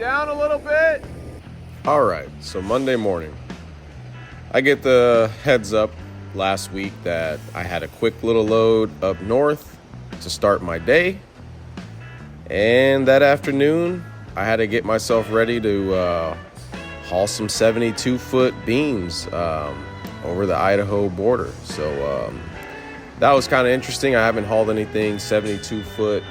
down a little bit. All right, so Monday morning, I get the heads up last week that I had a quick little load up north to start my day. And that afternoon, I had to get myself ready to haul some 72-foot beams over the Idaho border. So that was kind of interesting. I haven't hauled anything 72-foot.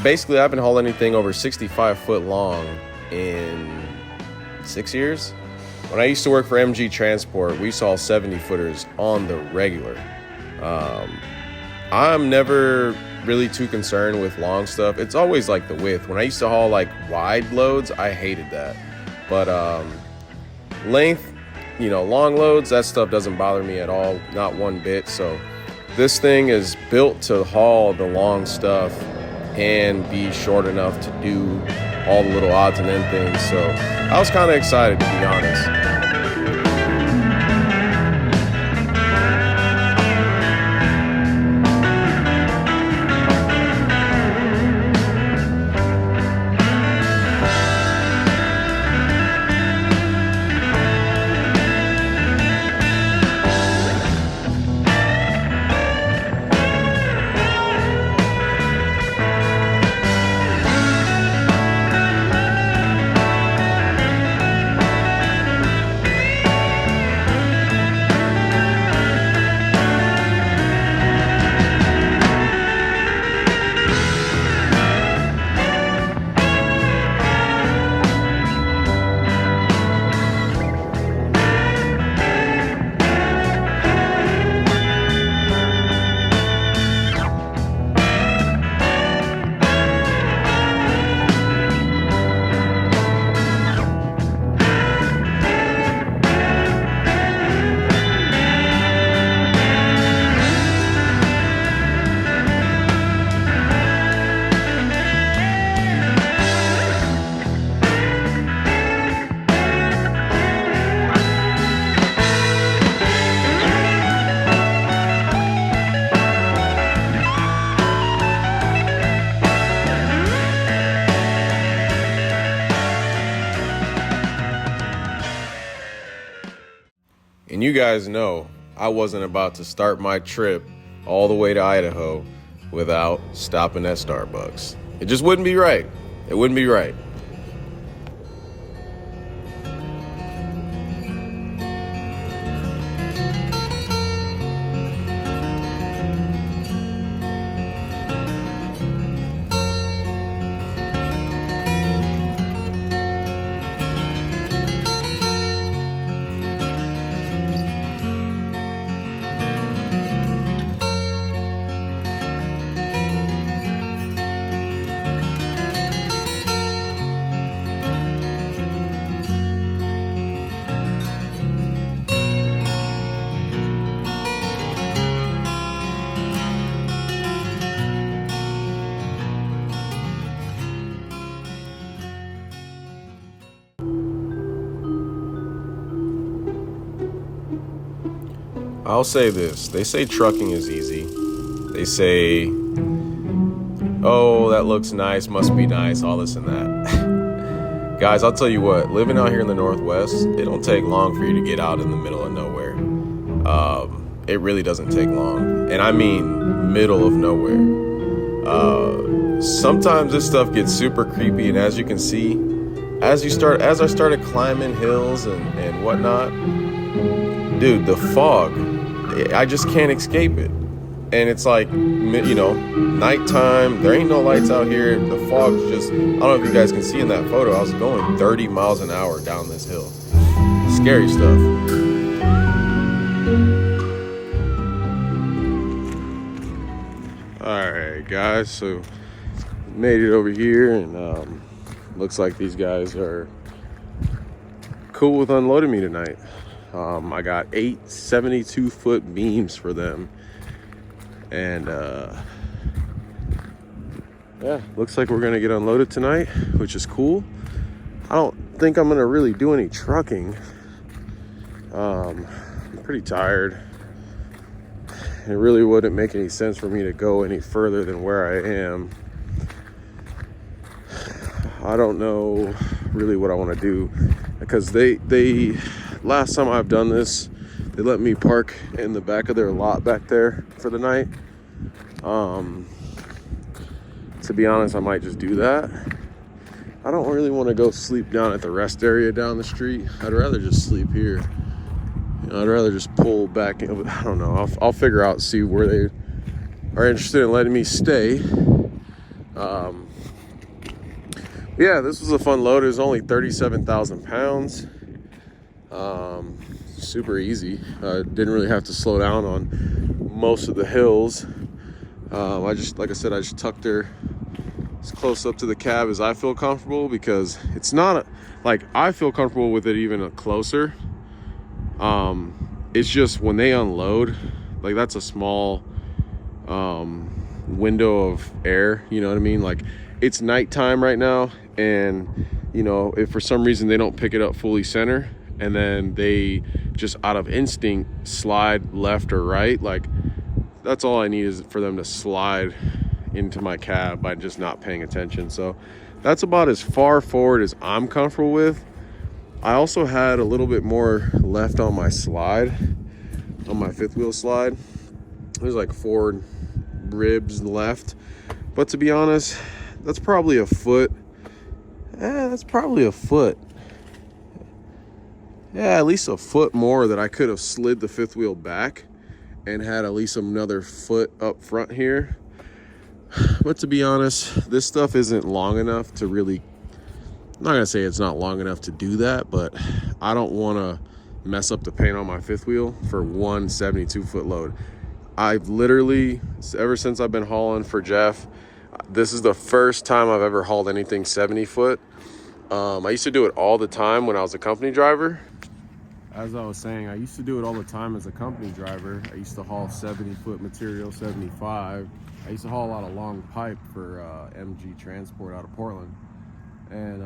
Basically, I haven't hauled anything over 65-foot long in 6 years. When I used to work for MG Transport, we saw 70-footers on the regular. I'm never really too concerned with long stuff. It's always like the width. When I used to haul like wide loads, I hated that. But length, long loads, that stuff doesn't bother me at all, not one bit. So this thing is built to haul the long stuff and be short enough to do all the little odds and end things. So I was kind of excited, to be honest. And you guys know I wasn't about to start my trip all the way to Idaho without stopping at Starbucks. It just wouldn't be right. It wouldn't be right. I'll say this. They say trucking is easy. They say, oh, that looks nice, must be nice, all this and that. Guys, I'll tell you what, living out here in the Northwest, it don't take long for you to get out in the middle of nowhere. It really doesn't take long. And I mean middle of nowhere. Sometimes this stuff gets super creepy, and as you can see, as I started climbing hills and whatnot, dude, the fog, I just can't escape it. And it's like, nighttime, there ain't no lights out here. The fog's just, I don't know if you guys can see in that photo, I was going 30 miles an hour down this hill. Scary stuff. All right, guys, so made it over here, and looks like these guys are cool with unloading me tonight. I got 8 72-foot beams for them, and yeah, looks like we're gonna get unloaded tonight, which is cool. I don't think I'm gonna really do any trucking. I'm pretty tired. It really wouldn't make any sense for me to go any further than where I am. I don't know really what I want to do, because they last time I've done this, they let me park in the back of their lot back there for the night. To be honest, I might just do that. I don't really want to go sleep down at the rest area down the street. I'd rather just sleep here. I'd rather just pull back in. I don't know. I'll figure out, see where they are interested in letting me stay. Yeah, this was a fun load. It was only 37,000 pounds. Super easy. Didn't really have to slow down on most of the hills. Like I said, I just tucked her as close up to the cab as I feel comfortable, because it's not I feel comfortable with it even closer. It's just when they unload, like, that's a small window of air, you know what I mean? Like, it's nighttime right now, and if for some reason they don't pick it up fully center, and then they just out of instinct slide left or right, like, that's all I need is for them to slide into my cab by just not paying attention. So that's about as far forward as I'm comfortable with. I also had a little bit more left on my slide, on my fifth wheel slide. There's like 4 ribs left, but to be honest, that's probably a foot. That's probably a foot. Yeah, at least a foot more that I could have slid the fifth wheel back and had at least another foot up front here. But to be honest, this stuff isn't long enough to really, I'm not gonna say it's not long enough to do that, but I don't want to mess up the paint on my fifth wheel for one 72-foot load. I've literally, ever since I've been hauling for Jeff, this is the first time I've ever hauled anything 70 foot. I used to do it all the time when I was a company driver. As I was saying, I used to do it all the time as a company driver. I used to haul 70-foot material, 75. I used to haul a lot of long pipe for MG Transport out of Portland. And,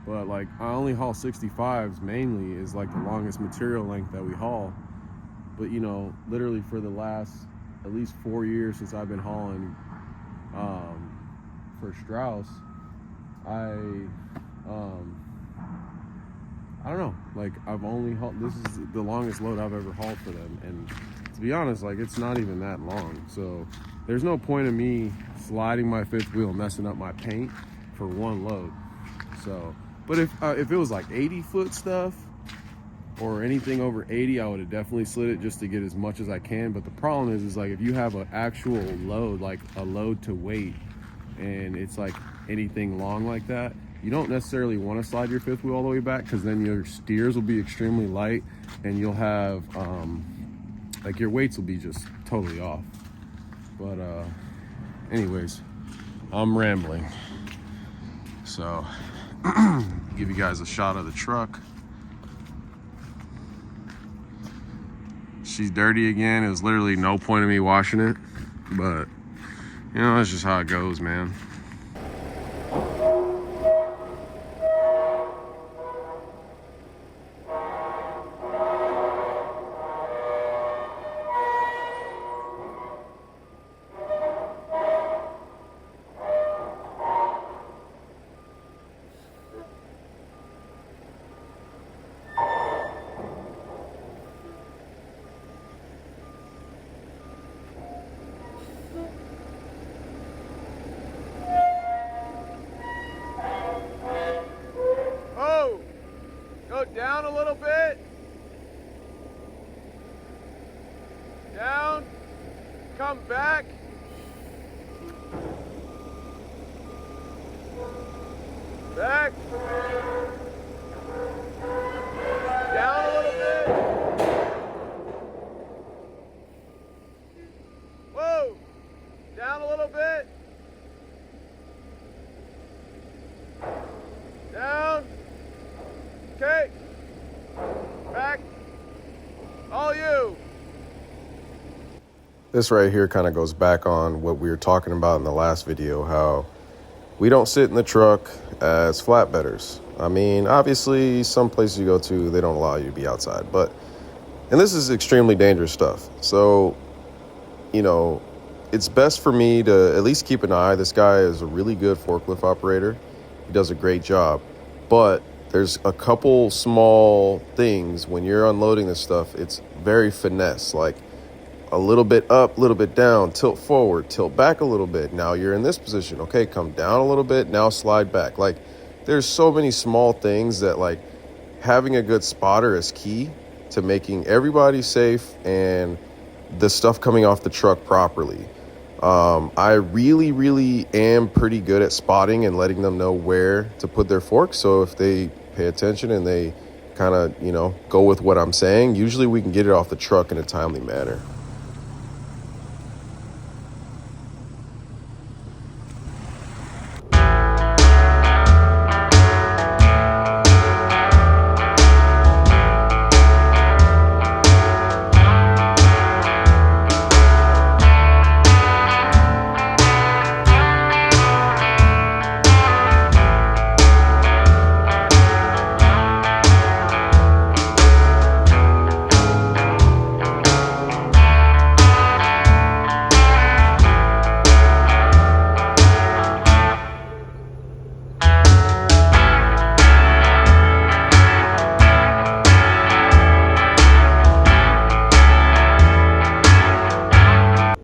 but like, I only haul 65s mainly, is like the longest material length that we haul. But literally for the last at least 4 years since I've been hauling for Strauss, I don't know, like, I've only hauled, this is the longest load I've ever hauled for them, and to be honest, like, it's not even that long, so there's no point in me sliding my fifth wheel, messing up my paint for one load. So, but if it was like 80-foot stuff or anything over 80, I would have definitely slid it just to get as much as I can. But the problem is like, if you have an actual load, like a load to weight, and it's like anything long like that, you don't necessarily want to slide your fifth wheel all the way back, because then your steers will be extremely light, and you'll have like, your weights will be just totally off. But anyways, I'm rambling, so give you guys a shot of the truck. She's dirty again. It was literally no point in me washing it, but that's just how it goes, man. Down a little bit. Down. Come back. Back. Down a little bit. Whoa. Down a little bit. Down. Okay. Back. All you. This right here kind of goes back on what we were talking about in the last video, how we don't sit in the truck as flatbedders. I mean, obviously, some places you go to, they don't allow you to be outside. And this is extremely dangerous stuff. So, it's best for me to at least keep an eye. This guy is a really good forklift operator. He does a great job. But there's a couple small things when you're unloading this stuff. It's very finesse, like a little bit up, a little bit down, tilt forward, tilt back a little bit. Now you're in this position. Okay, come down a little bit, now slide back. Like, there's so many small things that, like, having a good spotter is key to making everybody safe and the stuff coming off the truck properly. I really, really am pretty good at spotting and letting them know where to put their fork. So if they pay attention and they kind of, go with what I'm saying, usually we can get it off the truck in a timely manner.